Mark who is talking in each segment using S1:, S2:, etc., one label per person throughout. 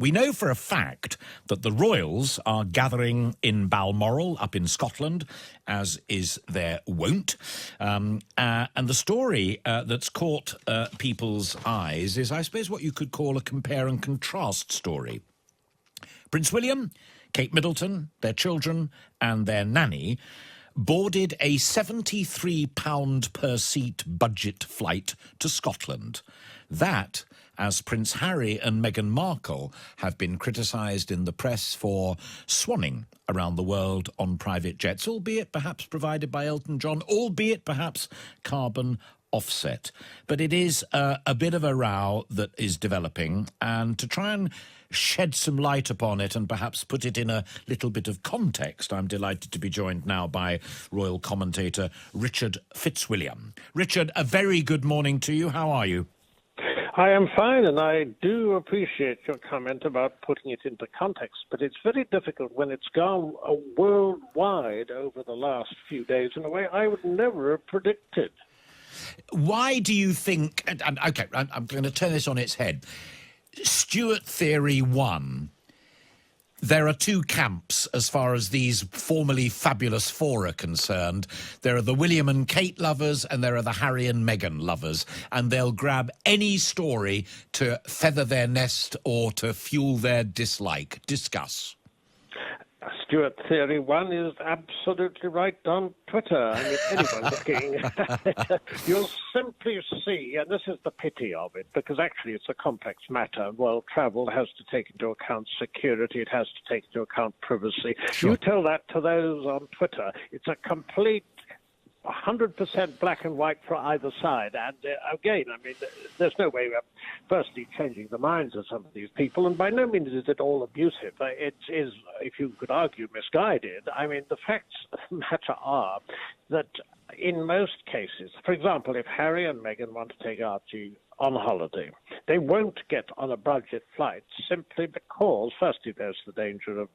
S1: We know for a fact that the royals are gathering in Balmoral, up in Scotland, as is their wont. And the story that's caught people's eyes is, I suppose, what you could call a compare and contrast story. Prince William, Kate Middleton, their children and their nanny boarded a £73 per seat budget flight to Scotland. That, as Prince Harry and Meghan Markle have been criticised in the press for swanning around the world on private jets, albeit perhaps provided by Elton John, albeit perhaps carbon offset. But it is a bit of a row that is developing, and to try and shed some light upon it and perhaps put it in a little bit of context, I'm delighted to be joined now by royal commentator Richard Fitzwilliams. Richard, a very good morning to you. How are you?
S2: I am fine, and I do appreciate your comment about putting it into context, but it's very difficult when it's gone worldwide over the last few days in a way I would never have predicted.
S1: Why do you think, OK, I'm going to turn this on its head. Stewart Theory 1, there are two camps as far as these formerly fabulous four are concerned. There are the William and Kate lovers and there are the Harry and Meghan lovers, and they'll grab any story to feather their nest or to fuel their dislike. Discuss.
S2: Stewart Theory 1 is absolutely right on Twitter. I mean, anyone looking, you'll simply see, and this is the pity of it, because actually it's a complex matter. World travel has to take into account security, it has to take into account privacy. Sure. You tell that to those on Twitter, it's a complete 100% black and white for either side. And again, I mean, there's no way of firstly changing the minds of some of these people, and by no means is it all abusive. It is, if you could argue, misguided. I mean, the facts of the matter are that in most cases, for example, if Harry and Meghan want to take Archie on holiday, they won't get on a budget flight simply because, firstly, there's the danger of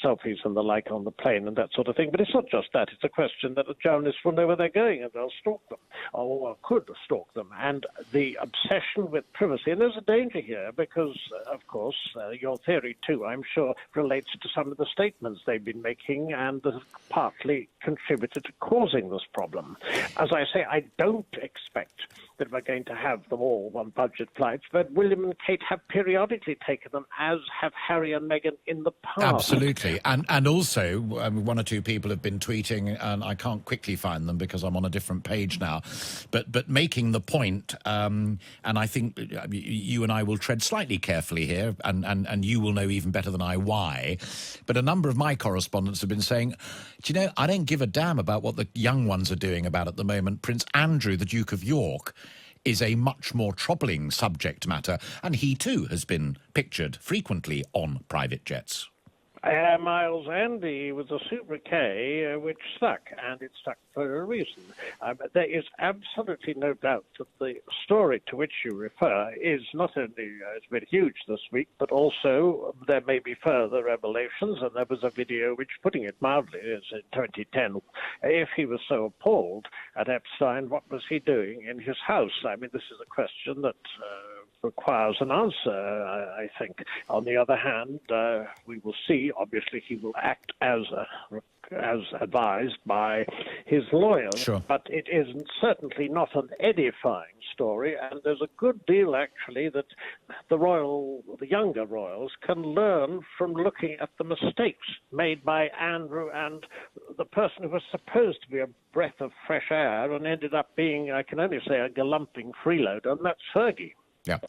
S2: selfies and the like on the plane and that sort of thing. But it's not just that. It's a question that the journalists will know where they're going and they'll stalk them, or could stalk them. And the obsession with privacy, and there's a danger here because, of course, your theory too, I'm sure, relates to some of the statements they've been making and that have partly contributed to causing this problem. As I say, I don't expect that we're going to have them all on budget flights, but William and Kate have periodically taken them, as have Harry and Meghan in the past.
S1: Absolutely. And also, one or two people have been tweeting, and I can't quickly find them because I'm on a different page now, but making the point, and I think you and I will tread slightly carefully here, and you will know even better than I why, but a number of my correspondents have been saying, do you know, I don't give a damn about what the young ones are doing about at the moment. Prince Andrew, the Duke of York, is a much more troubling subject matter, and he too has been pictured frequently on private jets.
S2: Air Miles Andy was a sobriquet which stuck, and it stuck for a reason. There is absolutely no doubt that the story to which you refer is not only it's been huge this week, but also there may be further revelations, and there was a video which, putting it mildly, is in 2010. If he was so appalled at Epstein, what was he doing in his house? I mean, this is a question that requires an answer, I think. On the other hand, we will see. Obviously, he will act as advised by his lawyers.
S1: Sure.
S2: But it is certainly not an edifying story, and there's a good deal, actually, that the younger royals can learn from looking at the mistakes made by Andrew and the person who was supposed to be a breath of fresh air and ended up being, I can only say, a galumping freeloader, and that's Fergie.
S1: Yeah.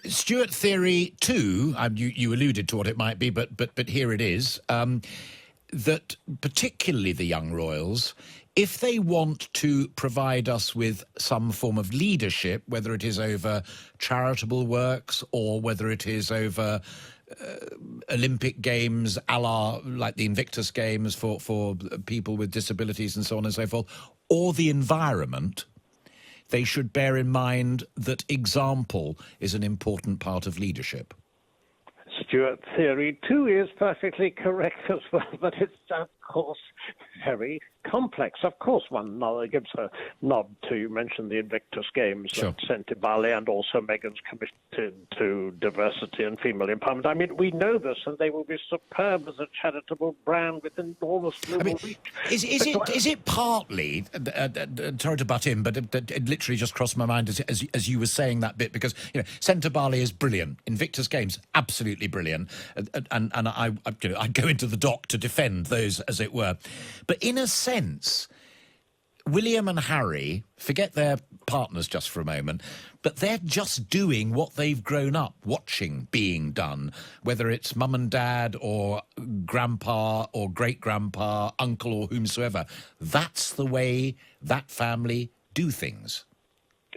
S1: Stewart Theory 2, you alluded to what it might be, but here it is, that particularly the young royals, if they want to provide us with some form of leadership, whether it is over charitable works or whether it is over Olympic Games, a la like the Invictus Games for people with disabilities and so on and so forth, or the environment, they should bear in mind that example is an important part of leadership.
S2: Stewart Theory 2 is perfectly correct as well, but it's course, very complex. Of course, one gives a nod to, you mentioned the Invictus Games that sent to Bali, and also Meghan's committed to diversity and female empowerment. I mean, we know this, and they will be superb as a charitable brand with enormous global reach.
S1: Is it partly, sorry to butt in, but it literally just crossed my mind as you were saying that bit, because, you know, sent to Bali is brilliant. Invictus Games, absolutely brilliant. And I'd go into the dock to defend those, as it were. But in a sense, William and Harry, forget their partners just for a moment, but they're just doing what they've grown up watching being done, whether it's mum and dad or grandpa or great-grandpa, uncle or whomsoever. That's the way that family do things.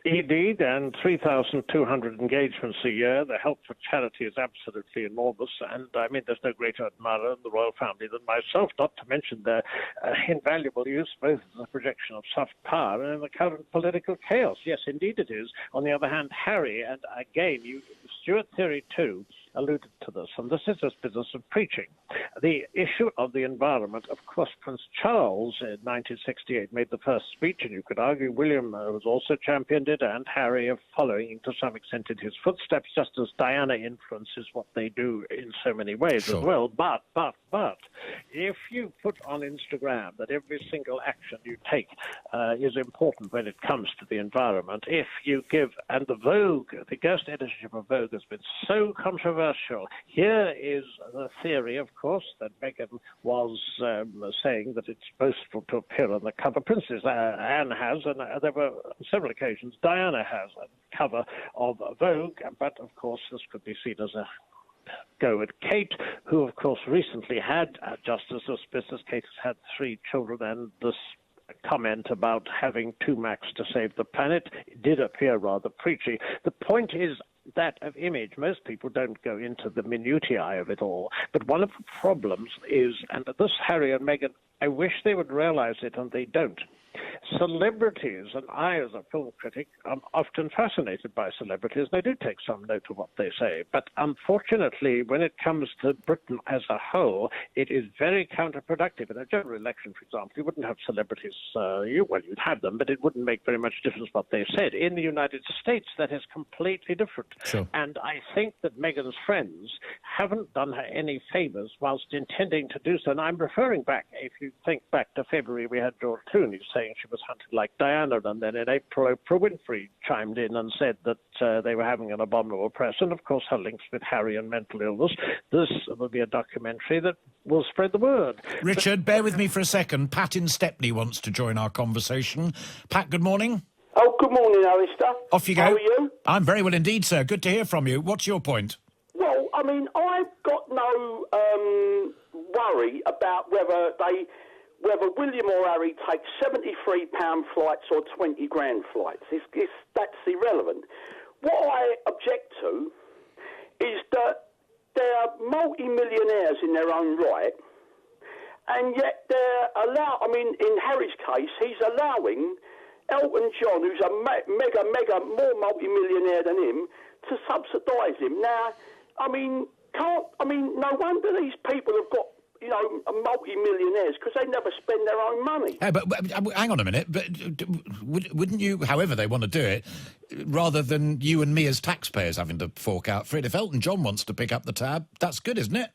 S2: Indeed, and 3,200 engagements a year. The help for charity is absolutely enormous, and I mean, there's no greater admirer of the royal family than myself, not to mention their invaluable use, both as a projection of soft power and in the current political chaos. Yes, indeed it is. On the other hand, Harry, and again, Stewart theory too, alluded to this, and this is this business of preaching. The issue of the environment, of course, Prince Charles in 1968 made the first speech, and you could argue William was also championed it, and Harry of following to some extent in his footsteps, just as Diana influences what they do in so many ways as well. But, if you put on Instagram that every single action you take is important when it comes to the environment, if you give, and the Vogue, the ghost editorship of Vogue has been so controversial. Here is the theory, of course, that Meghan was saying that it's boastful to appear on the cover. Princess Anne has, and there were several occasions Diana has a cover of Vogue, but of course this could be seen as a go at Kate, who of course recently had, just as this business, Kate has had 3 children, and this comment about having 2 Macs to save the planet did appear rather preachy. The point is that of image. Most people don't go into the minutiae of it all, but one of the problems is, and this Harry and Meghan, I wish they would realize it, and they don't. Celebrities, and I as a film critic am often fascinated by celebrities, and I do take some note of what they say, but unfortunately when it comes to Britain as a whole, it is very counterproductive. In a general election, for example, you wouldn't have celebrities, you'd have them, but it wouldn't make very much difference what they said. In the United States, that is completely different.
S1: Sure.
S2: And I think that Meghan's friends haven't done her any favours whilst intending to do so. And I'm referring back, if you think back to February, we had George Clooney saying she was hunted like Diana, and then in April, Oprah Winfrey chimed in and said that they were having an abominable press, and of course her links with Harry and mental illness. This will be a documentary that will spread the word.
S1: Richard, bear with me for a second. Pat in Stepney wants to join our conversation. Pat, good morning.
S3: Oh, good morning, Alistair.
S1: Off you go.
S3: How are you?
S1: I'm very well indeed, sir. Good to hear from you. What's your point?
S3: Well, I mean, I've got no worry about whether William or Harry take £73 flights or 20 grand flights. That's irrelevant. What I object to is that they're multi-millionaires in their own right, and yet in Harry's case, he's allowing Elton John, who's a mega more multi-millionaire than him, to subsidise him. Now, no wonder these people have got, multi-millionaires, because they never spend their own money.
S1: But hang on a minute. But wouldn't you, however they want to do it, rather than you and me as taxpayers having to fork out for it, if Elton John wants to pick up the tab, that's good, isn't it?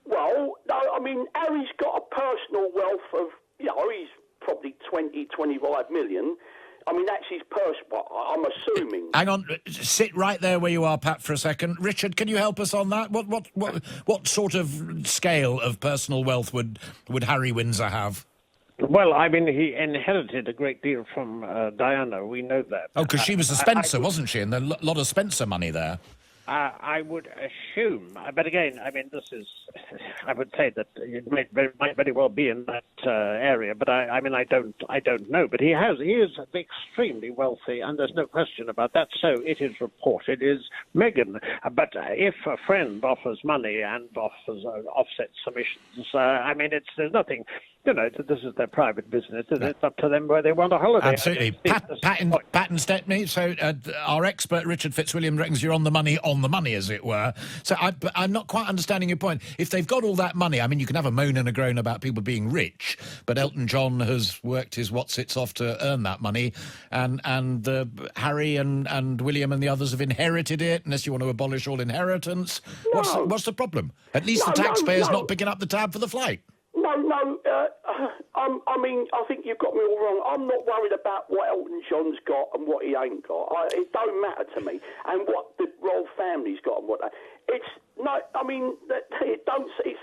S3: Well, no, Harry's got a personal wealth of, he's probably 20, 25 million. That's his purse, I'm assuming.
S1: Hang on, sit right there where you are, Pat, for a second. Richard, can you help us on that? What sort of scale of personal wealth would Harry Windsor have?
S2: Well, he inherited a great deal from Diana. We know that.
S1: Oh, because she was a Spencer, wasn't she? And a lot of Spencer money there.
S2: I would assume, but again, this is, I would say that it might very well be in that area, but I don't know. But he is extremely wealthy, and there's no question about that. So it is reported is Meghan. But if a friend offers money and offsets some issues, there's nothing this is their private business. It's up to them where they want a holiday.
S1: Absolutely. Pat and Stepney. So our expert Richard Fitzwilliams reckons you're on the money, as it were. So I'm not quite understanding your point. If they've got all that money, I mean, you can have a moan and a groan about people being rich, but Elton John has worked his whatsits off to earn that money, and Harry and William and the others have inherited it, unless you want to abolish all inheritance.
S3: No.
S1: What's the problem? At least the taxpayer's not picking up the tab for the flight.
S3: I mean, I think you've got me all wrong. I'm not worried about what Elton John's got and what he ain't got. It don't matter to me. And what the royal family's got and what it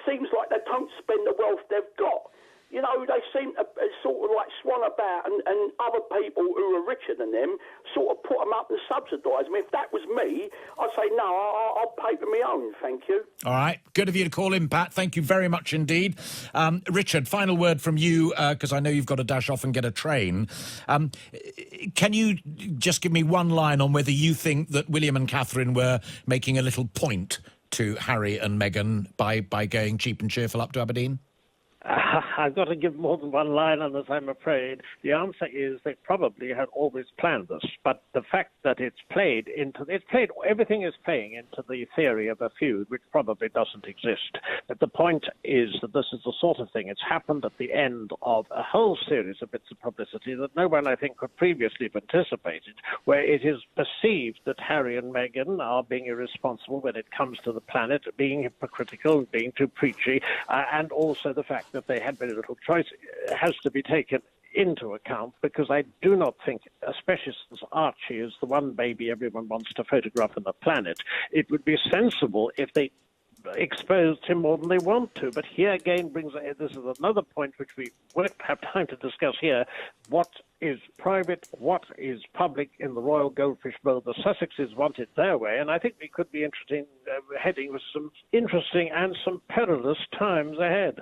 S3: seems like they don't spend the wealth they've got. You know, they seem to sort of like swan about, and other people who are richer than them sort of put them up and subsidise them. If that was me, I'd say, no, I'll pay for my own, thank you.
S1: All right. Good of you to call in, Pat. Thank you very much indeed. Richard, final word from you, because I know you've got to dash off and get a train. Can you just give me one line on whether you think that William and Catherine were making a little point to Harry and Meghan by going cheap and cheerful up to Aberdeen?
S2: I've got to give more than one line on this, I'm afraid. The answer is they probably had always planned this, but the fact that everything is playing into the theory of a feud, which probably doesn't exist. But the point is that this is the sort of thing. It's happened at the end of a whole series of bits of publicity that no one, I think, could previously have anticipated, where it is perceived that Harry and Meghan are being irresponsible when it comes to the planet, being hypocritical, being too preachy, and also the fact that they had very little choice has to be taken into account, because I do not think, especially since Archie is the one baby everyone wants to photograph on the planet, it would be sensible if they exposed him more than they want to. But here again this is another point which we won't have time to discuss here. What is private, what is public in the Royal Goldfish Bowl? The Sussexes want it their way, and I think we could be heading with some interesting and some perilous times ahead.